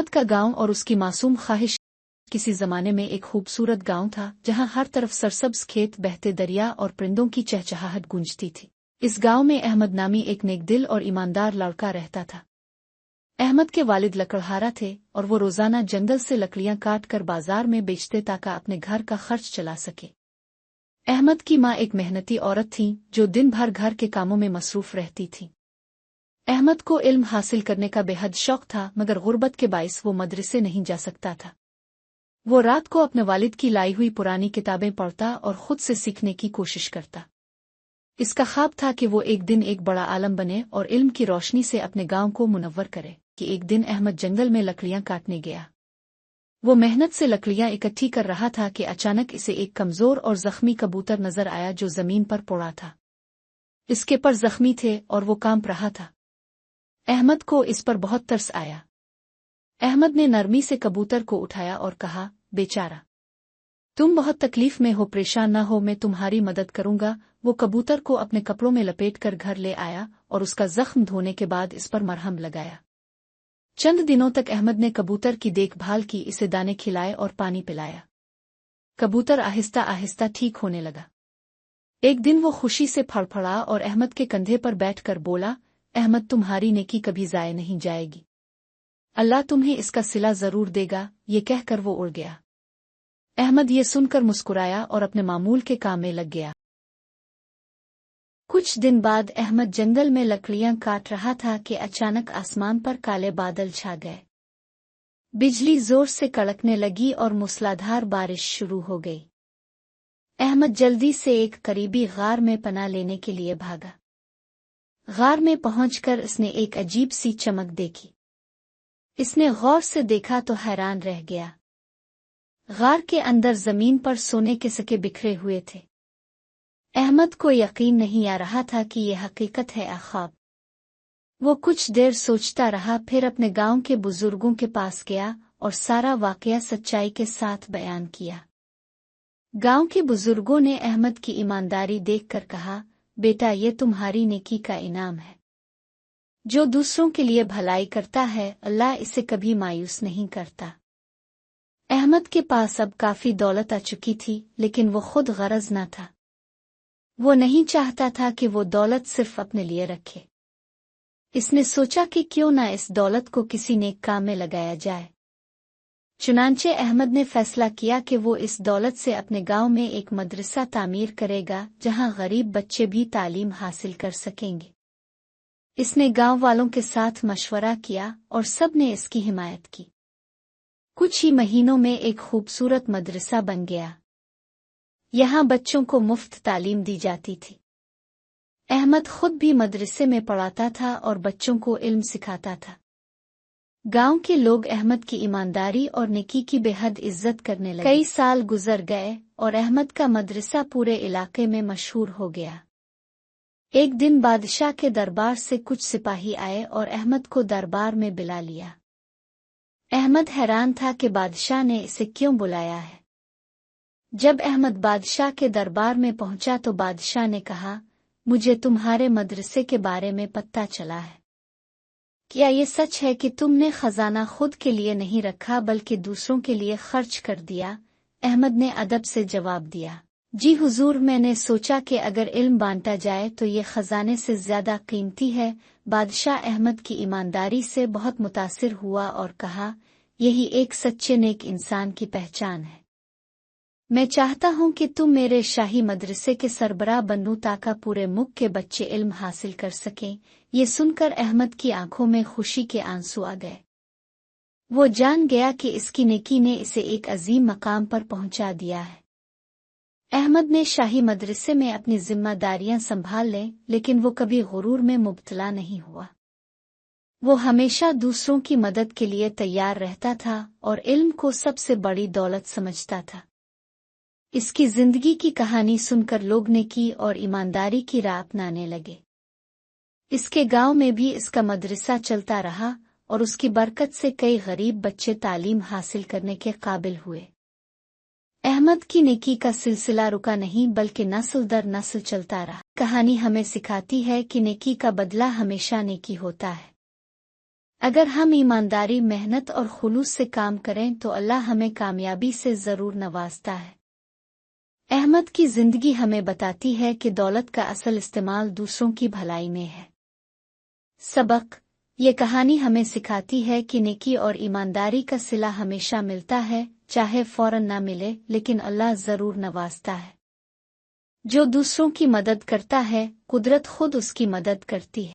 अहमद का गांव और उसकी मासूम ख्वाहिश। किसी जमाने में एक खूबसूरत गांव था जहां हर तरफ सरसब्ज खेत, बहते दरिया और परिंदों की चहचहाहट गूंजती थी। इस गांव में अहमद नामी एक नेकदिल और ईमानदार लड़का रहता था। अहमद के वालिद लकड़हारा थे और वो रोजाना जंगल से लकड़ियां काट कर बाजार में बेचते ताकि अपने घर का खर्च चला सके। अहमद की माँ एक मेहनती औरत थीं जो दिन भर घर के कामों में मसरूफ रहती थीं। अहमद को इल्म हासिल करने का बेहद शौक था, मगर गुर्बत के बाइस वो मदरसे नहीं जा सकता था। वो रात को अपने वालिद की लाई हुई पुरानी किताबें पढ़ता और खुद से सीखने की कोशिश करता। इसका ख्वाब था कि वो एक दिन एक बड़ा आलम बने और इल्म की रोशनी से अपने गांव को मुनव्वर करे। कि एक दिन अहमद जंगल में लकड़ियां काटने गया। वो मेहनत से लकड़ियां इकट्ठी कर रहा था कि अचानक इसे एक कमजोर और जख्मी कबूतर नजर आया जो जमीन पर पड़ा था। इसके पर जख्मी थे और वो कांप रहा था। अहमद को इस पर बहुत तरस आया। अहमद ने नरमी से कबूतर को उठाया और कहा, बेचारा, तुम बहुत तकलीफ में हो, परेशान न हो, मैं तुम्हारी मदद करूंगा। वो कबूतर को अपने कपड़ों में लपेटकर घर ले आया और उसका जख्म धोने के बाद इस पर मरहम लगाया। चंद दिनों तक अहमद ने कबूतर की देखभाल की, इसे दाने खिलाए और पानी पिलाया। कबूतर आहिस्ता आहिस्ता ठीक होने लगा। एक दिन वो खुशी से फड़फड़ा और अहमद के कंधे पर बैठकर बोला, अहमद, तुम्हारी नेकी कभी जाया नहीं जाएगी। अल्लाह तुम्हें इसका सिला जरूर देगा। ये कहकर वो उड़ गया। अहमद ये सुनकर मुस्कुराया और अपने मामूल के काम में लग गया। कुछ दिन बाद अहमद जंगल में लकड़ियां काट रहा था कि अचानक आसमान पर काले बादल छा गए। बिजली जोर से कड़कने लगी और मूसलाधार बारिश शुरू हो गई। अहमद जल्दी से एक करीबी गार में पनाह लेने के लिए भागा। गार में पहुंचकर इसने एक अजीब सी चमक देखी। इसने गौर से देखा तो हैरान रह गया। गार के अंदर जमीन पर सोने के सिक्के बिखरे हुए थे। अहमद को यकीन नहीं आ रहा था कि यह हकीकत है या ख्वाब। वो कुछ देर सोचता रहा, फिर अपने गांव के बुजुर्गों के पास गया और सारा वाकया सच्चाई के साथ बयान किया। गांव के बुजुर्गों ने अहमद की ईमानदारी देखकर कहा, बेटा, ये तुम्हारी नेकी का इनाम है। जो दूसरों के लिए भलाई करता है, अल्लाह इसे कभी मायूस नहीं करता। अहमद के पास अब काफी दौलत आ चुकी थी, लेकिन वो खुद गरज न था। वो नहीं चाहता था कि वो दौलत सिर्फ अपने लिए रखे। इसने सोचा कि क्यों ना इस दौलत को किसी नेक काम में लगाया जाए। चुनांचे अहमद ने फैसला किया कि वो इस दौलत से अपने गांव में एक मदरसा तामीर करेगा जहां गरीब बच्चे भी तालीम हासिल कर सकेंगे। इसने गांव वालों के साथ मशवरा किया और सब ने इसकी हिमायत की। कुछ ही महीनों में एक खूबसूरत मदरसा बन गया। यहाँ बच्चों को मुफ्त तालीम दी जाती थी। अहमद खुद भी मदरसे में पढ़ाता था और बच्चों को इल्म सिखाता था। गांव के लोग अहमद की ईमानदारी और नेकी की बेहद इज्जत करने लगे। कई साल गुजर गए और अहमद का मदरसा पूरे इलाके में मशहूर हो गया। एक दिन बादशाह के दरबार से कुछ सिपाही आए और अहमद को दरबार में बुला लिया। अहमद हैरान था कि बादशाह ने इसे क्यों बुलाया है। जब अहमद बादशाह के दरबार में पहुंचा तो बादशाह ने कहा, मुझे तुम्हारे मदरसे के बारे में पता चला है। क्या ये सच है कि तुमने खजाना खुद के लिए नहीं रखा बल्कि दूसरों के लिए खर्च कर दिया? अहमद ने अदब से जवाब दिया, जी हुजूर, मैंने सोचा कि अगर इल्म बांटा जाए तो ये खजाने से ज्यादा कीमती है। बादशाह अहमद की ईमानदारी से बहुत मुतासिर हुआ और कहा, यही एक सच्चे नेक इंसान की पहचान है। मैं चाहता हूं कि तुम मेरे शाही मदरसे के सरबराह बनो ताकि पूरे मुल्क के बच्चे इल्म हासिल कर सकें। ये सुनकर अहमद की आंखों में खुशी के आंसू आ गए। वो जान गया कि इसकी नेकी ने इसे एक अजीम मकाम पर पहुंचा दिया है। अहमद ने शाही मदरसे में अपनी जिम्मेदारियां संभाल लें, लेकिन वो कभी गुरूर में मुब्तला नहीं हुआ। वो हमेशा दूसरों की मदद के लिए तैयार रहता था और इल्म को सबसे बड़ी दौलत समझता था। इसकी जिंदगी की कहानी सुनकर लोग नेकी और ईमानदारी की राह अपनाने लगे। इसके गांव में भी इसका मदरसा चलता रहा और उसकी बरकत से कई गरीब बच्चे तालीम हासिल करने के काबिल हुए। अहमद की नेकी का सिलसिला रुका नहीं बल्कि नस्ल दर नस्ल चलता रहा। कहानी हमें सिखाती है कि नेकी का बदला हमेशा नेकी होता है। اگر ہم ایمانداری، محنت اور خلوص سے کام کریں تو اللہ ہمیں کامیابی سے ضرور نوازتا ہے۔ احمد کی زندگی ہمیں بتاتی ہے کہ دولت کا اصل استعمال دوسروں کی بھلائی میں ہے۔ سبق: یہ کہانی ہمیں سکھاتی ہے کہ نیکی اور ایمانداری کا صلہ ہمیشہ ملتا ہے، چاہے فوراً نہ ملے، لیکن اللہ ضرور نوازتا ہے۔ جو دوسروں کی مدد کرتا ہے، قدرت خود اس کی مدد کرتی ہے۔